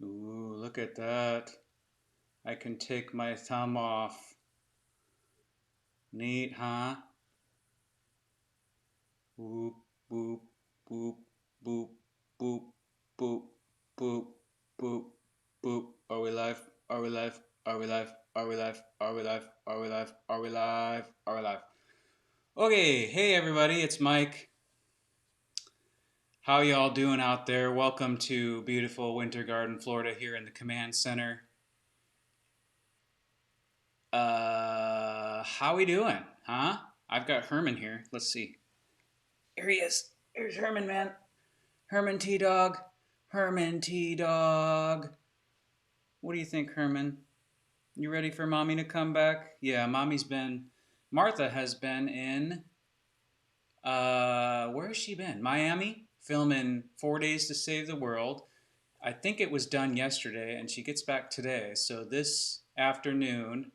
Ooh, look at that. I can take my thumb off. Neat, huh? Boop, boop, boop, boop, boop, boop, boop, boop, boop. Are we live? Are we live? Are we live? Are we live? Are we live? Are we live? Are we live? Are we live? Okay, hey everybody, it's Mike. How y'all doing out there? Welcome to beautiful Winter Garden, Florida, here in the command center. How we doing? Huh? I've got Herman here. Let's see. Here he is. Here's Herman, man. Herman T-Dog. Herman T-Dog. What do you think, Herman? You ready for Mommy to come back? Yeah, Martha has been in, where has she been? Miami, filming 4 Days to Save the World. I think it was done yesterday, and she gets back today. So this afternoon,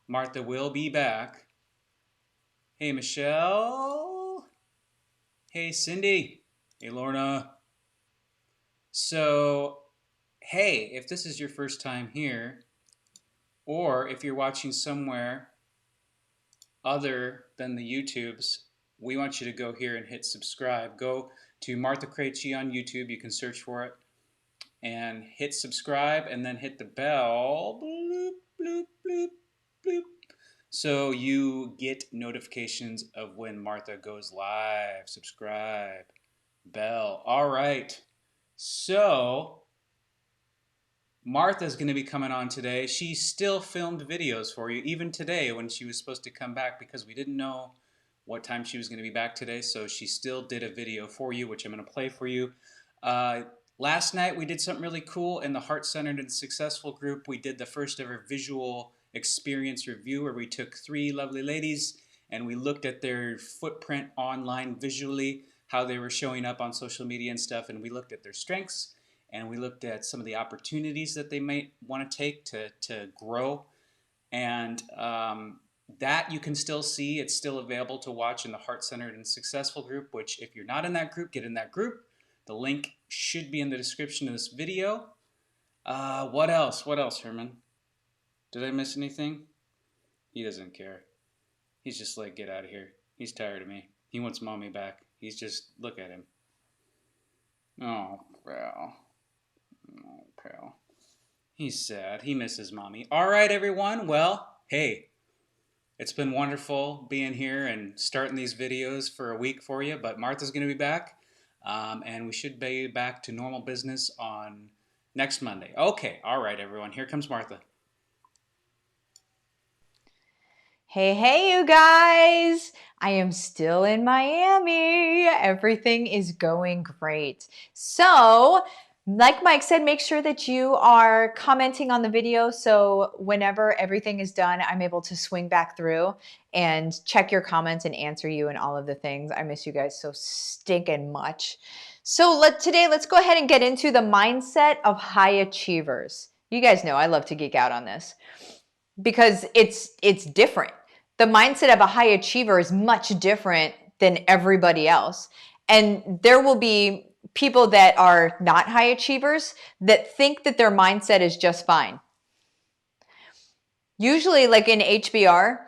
Martha will be back. Hey, Michelle. Hey, Cindy. Hey, Lorna. So, hey, if this is your first time here, or if you're watching somewhere other than the YouTubes, we want you to go here and hit subscribe. Go to Martha Krejci on YouTube. You can search for it. And hit subscribe and then hit the bell. Bloop, bloop, bloop, bloop. So you get notifications of when Martha goes live. Subscribe. Bell. All right. So Martha's going to be coming on today. She still filmed videos for you, even today when she was supposed to come back, because we didn't know what time she was going to be back today. So she still did a video for you, which I'm going to play for you. Last night we did something really cool in the Heart-Centered and Successful group. We did the first ever visual experience review where we took 3 lovely ladies and we looked at their footprint online visually, how they were showing up on social media and stuff, and we looked at their strengths and we looked at some of the opportunities that they might want to take to grow. And that you can still see. It's still available to watch in the Heart-Centered and Successful group, which if you're not in that group, get in that group. The link should be in the description of this video. What else? What else, Herman? Did I miss anything? He doesn't care. He's just like, get out of here. He's tired of me. He wants Mommy back. He's just, look at him. Oh, pal. Oh, pal. He's sad. He misses Mommy. All right, everyone. Well, hey, it's been wonderful being here and starting these videos for a week for you, but Martha's going to be back. And we should be back to normal business on next Monday. Okay, all right, everyone. Here comes Martha. Hey, you guys. I am still in Miami. Everything is going great. So, like Mike said, make sure that you are commenting on the video so whenever everything is done, I'm able to swing back through and check your comments and answer you and all of the things. I miss you guys so stinking much. So today, let's go ahead and get into the mindset of high achievers. You guys know I love to geek out on this because it's different. The mindset of a high achiever is much different than everybody else. And there will be people that are not high achievers that think that their mindset is just fine. Usually, like in HBR,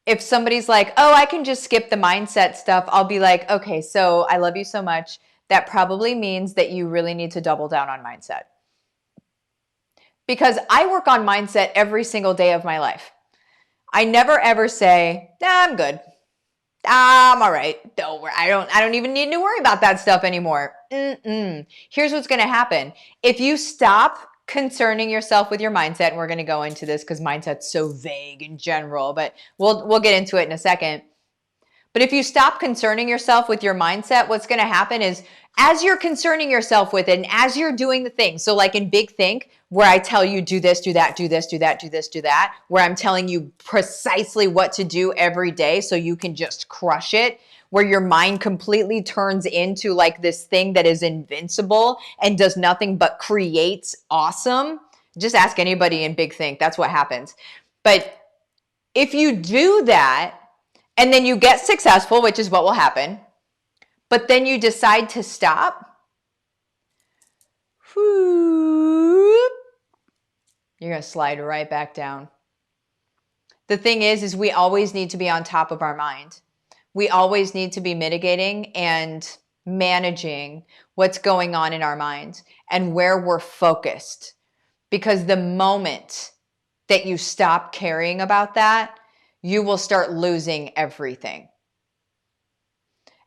if somebody's like, oh, I can just skip the mindset stuff, I'll be like, okay, so I love you so much. That probably means that you really need to double down on mindset. Because I work on mindset every single day of my life. I never ever say, nah, I'm good. I'm all right. I don't even need to worry about that stuff anymore. Here's what's going to happen. If you stop concerning yourself with your mindset, and we're going to go into this because mindset's so vague in general, but we'll get into it in a second. But if you stop concerning yourself with your mindset, what's going to happen is as you're concerning yourself with it and as you're doing the thing, so like in Big Think, where I tell you do this, do that, do this, do that, do this, do that, where I'm telling you precisely what to do every day so you can just crush it, where your mind completely turns into like this thing that is invincible and does nothing but creates awesome. Just ask anybody in Big Think. That's what happens. But if you do that, and then you get successful, which is what will happen, but then you decide to stop, You're going to slide right back down. The thing is we always need to be on top of our mind. We always need to be mitigating and managing what's going on in our minds and where we're focused. Because the moment that you stop caring about that, you will start losing everything.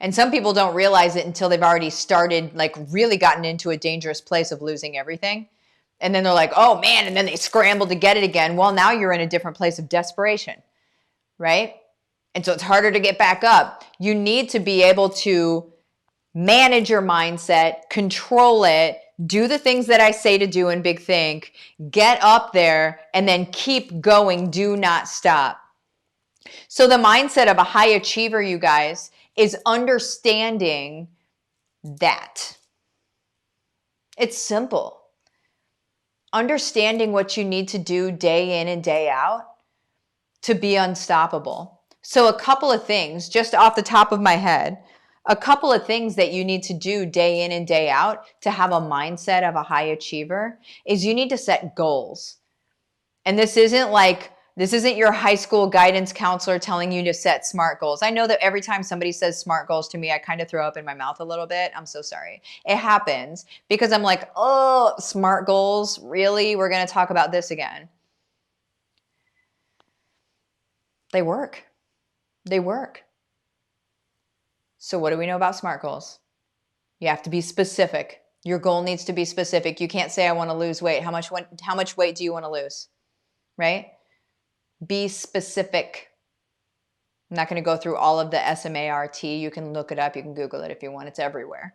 And some people don't realize it until they've already started, like really gotten into a dangerous place of losing everything. And then they're like, oh man, and then they scramble to get it again. Well, now you're in a different place of desperation, right? And so it's harder to get back up. You need to be able to manage your mindset, control it, do the things that I say to do in Big Think, get up there, and then keep going. Do not stop. So the mindset of a high achiever, you guys, is understanding that. It's simple. Understanding what you need to do day in and day out to be unstoppable. So a couple of things, just off the top of my head, a couple of things that you need to do day in and day out to have a mindset of a high achiever is you need to set goals. And this isn't your high school guidance counselor telling you to set SMART goals. I know that every time somebody says SMART goals to me, I kind of throw up in my mouth a little bit. I'm so sorry. It happens because I'm like, oh, SMART goals, really? We're going to talk about this again. They work. They work. So what do we know about SMART goals? You have to be specific. Your goal needs to be specific. You can't say, I want to lose weight. How much weight do you want to lose? Right? Be specific. I'm not going to go through all of the S.M.A.R.T. You can look it up. You can Google it if you want. It's everywhere.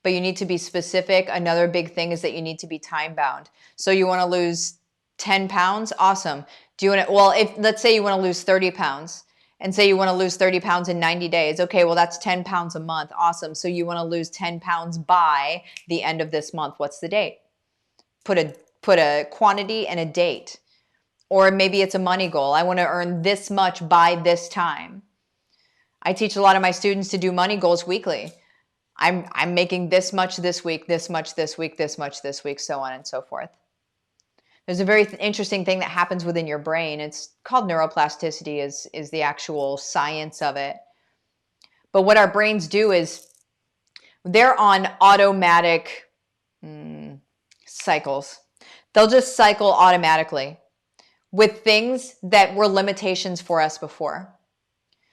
But you need to be specific. Another big thing is that you need to be time bound. So you want to lose 10 pounds? Awesome. Do you want to, well, let's say you want to lose 30 pounds and say you want to lose 30 pounds in 90 days. Okay, well, that's 10 pounds a month. Awesome. So you want to lose 10 pounds by the end of this month. What's the date? Put a quantity and a date. Or maybe it's a money goal. I want to earn this much by this time. I teach a lot of my students to do money goals weekly. I'm making this much this week, this much this week, this much this week, so on and so forth. There's a very interesting thing that happens within your brain. It's called neuroplasticity is the actual science of it. But what our brains do is they're on automatic cycles. They'll just cycle automatically with things that were limitations for us before.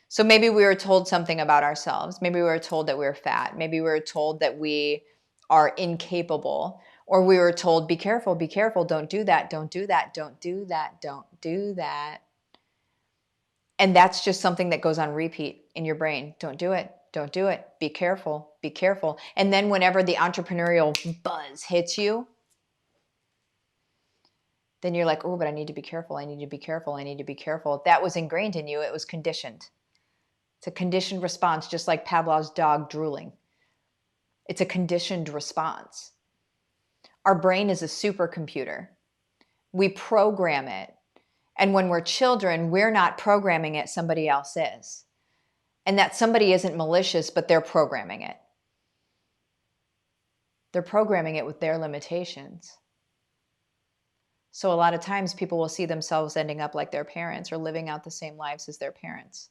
So maybe we were told something about ourselves. Maybe we were told that we were fat. Maybe we were told that we are incapable. Or we were told, be careful, don't do that, don't do that, don't do that, don't do that. And that's just something that goes on repeat in your brain. Don't do it, don't do it, be careful, be careful. And then whenever the entrepreneurial buzz hits you, then you're like, oh, but I need to be careful, I need to be careful, I need to be careful. That was ingrained in you, it was conditioned. It's a conditioned response, just like Pavlov's dog drooling. It's a conditioned response. Our brain is a supercomputer. We program it. And when we're children, we're not programming it, somebody else is. And that somebody isn't malicious, but they're programming it. They're programming it with their limitations. So a lot of times people will see themselves ending up like their parents or living out the same lives as their parents.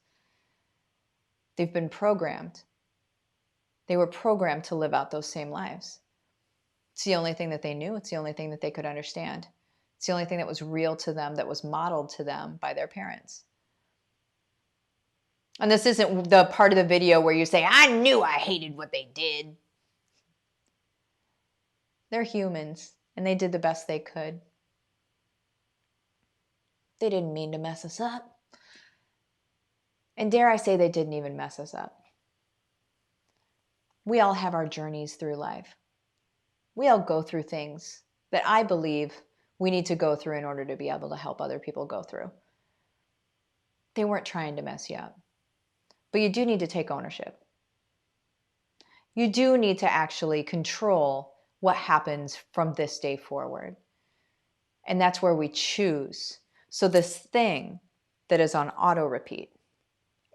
They've been programmed. They were programmed to live out those same lives. It's the only thing that they knew. It's the only thing that they could understand. It's the only thing that was real to them, that was modeled to them by their parents. And this isn't the part of the video where you say, I knew I hated what they did. They're humans, and they did the best they could. They didn't mean to mess us up. And dare I say, they didn't even mess us up. We all have our journeys through life. We all go through things that I believe we need to go through in order to be able to help other people go through. They weren't trying to mess you up. But you do need to take ownership. You do need to actually control what happens from this day forward. And that's where we choose. So this thing that is on auto repeat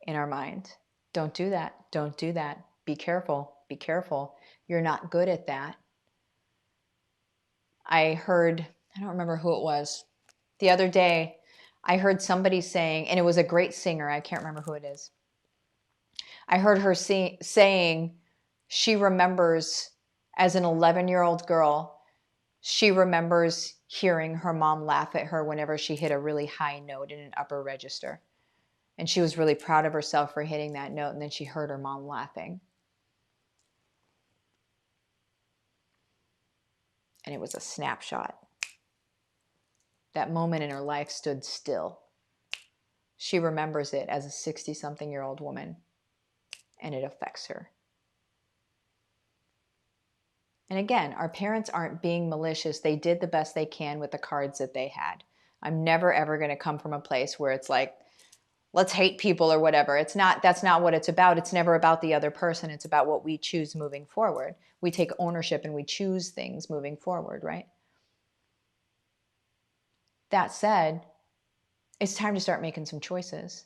in our mind, don't do that, don't do that, be careful, you're not good at that. I heard I don't remember who it was. The other day, I heard somebody saying, and it was a great singer, I can't remember who it is. I heard her saying she remembers as an 11-year-old girl, she remembers hearing her mom laugh at her whenever she hit a really high note in an upper register. And she was really proud of herself for hitting that note, and then she heard her mom laughing. And it was a snapshot. That moment in her life stood still. She remembers it as a 60-something-year-old woman, and it affects her. And again, our parents aren't being malicious. They did the best they can with the cards that they had. I'm never, ever going to come from a place where it's like, let's hate people or whatever. It's not, that's not what it's about. It's never about the other person. It's about what we choose moving forward. We take ownership and we choose things moving forward, right? That said, it's time to start making some choices.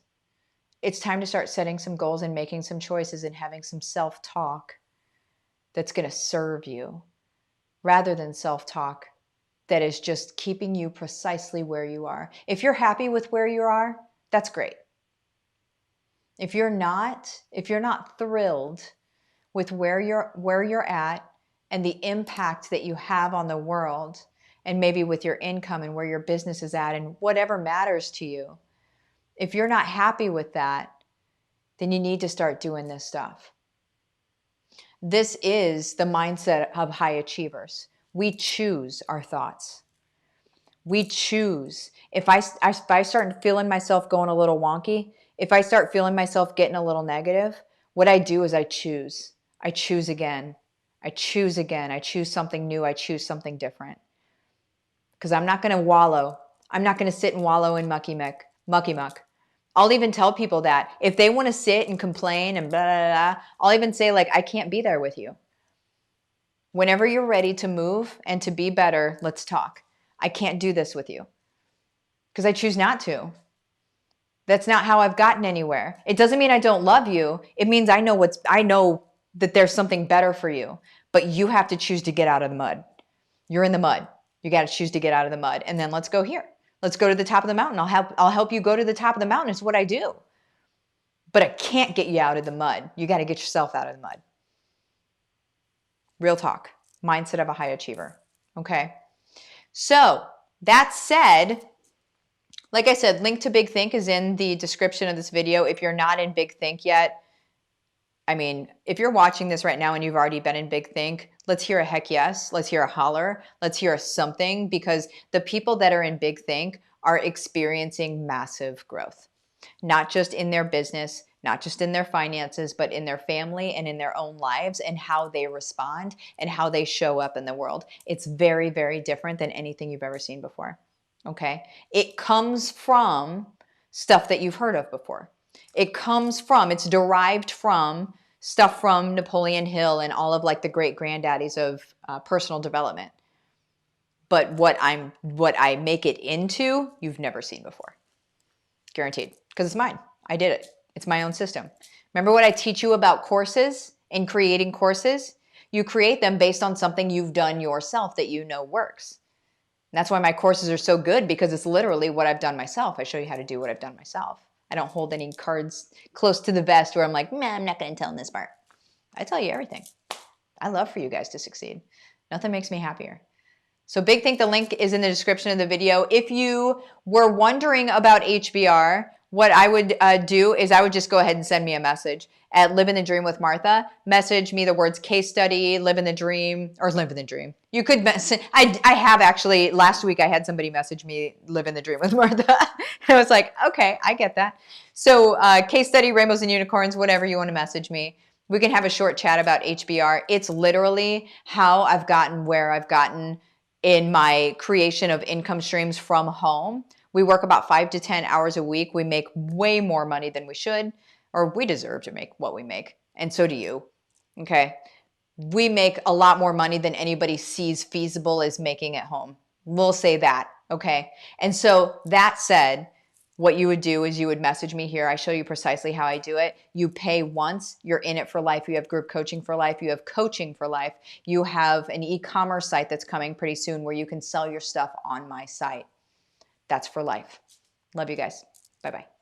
It's time to start setting some goals and making some choices and having some self-talk that's going to serve you, rather than self-talk that is just keeping you precisely where you are. If you're happy with where you are, that's great. If you're not thrilled with where you're at and the impact that you have on the world, and maybe with your income and where your business is at and whatever matters to you, if you're not happy with that, then you need to start doing this stuff. This is the mindset of high achievers. We choose our thoughts. We choose. If I start feeling myself going a little wonky, if I start feeling myself getting a little negative, what I do is I choose. I choose again. I choose again. I choose something new. I choose something different. Because I'm not going to wallow. I'm not going to sit and wallow in mucky muck. I'll even tell people that if they want to sit and complain and blah, blah, blah, I'll even say, like, I can't be there with you. Whenever you're ready to move and to be better, let's talk. I can't do this with you because I choose not to. That's not how I've gotten anywhere. It doesn't mean I don't love you. It means I know that there's something better for you, but you have to choose to get out of the mud. You're in the mud. You got to choose to get out of the mud, and then let's go here. Let's go to the top of the mountain. I'll help you go to the top of the mountain. It's what I do. But I can't get you out of the mud. You got to get yourself out of the mud. Real talk. Mindset of a high achiever. Okay. So that said, like I said, link to Big Think is in the description of this video. If you're not in Big Think yet, I mean, if you're watching this right now and you've already been in Big Think, let's hear a heck yes. Let's hear a holler. Let's hear a something, because the people that are in Big Think are experiencing massive growth, not just in their business, not just in their finances, but in their family and in their own lives and how they respond and how they show up in the world. It's very, very different than anything you've ever seen before. Okay. It comes from stuff that you've heard of before. It's derived from stuff from Napoleon Hill and all of like the great granddaddies of personal development. But what I make it into, you've never seen before. Guaranteed. Because it's mine. I did it. It's my own system. Remember what I teach you about courses and creating courses? You create them based on something you've done yourself that you know works. And that's why my courses are so good, because it's literally what I've done myself. I show you how to do what I've done myself. I don't hold any cards close to the vest where I'm like, man, I'm not going to tell them this part. I tell you everything. I love for you guys to succeed. Nothing makes me happier. So Big Think, the link is in the description of the video. If you were wondering about HBR, what I would do is I would just go ahead and send me a message at Livin the Dream with Martha. Message me the words case study, Livin the Dream, or Livin the Dream. You could message, I have actually, last week I had somebody message me Livin the Dream with Martha. I was like, okay, I get that. So case study, rainbows and unicorns, whatever you want to message me. We can have a short chat about HBR. It's literally how I've gotten where I've gotten in my creation of income streams from home. We work about 5 to 10 hours a week. We make way more money than we should, or we deserve to make what we make. And so do you. Okay. We make a lot more money than anybody sees feasible as making at home. We'll say that. Okay. And so that said, what you would do is you would message me here. I show you precisely how I do it. You pay once, you're in it for life. You have group coaching for life. You have coaching for life. You have an e-commerce site that's coming pretty soon where you can sell your stuff on my site. That's for life. Love you guys. Bye-bye.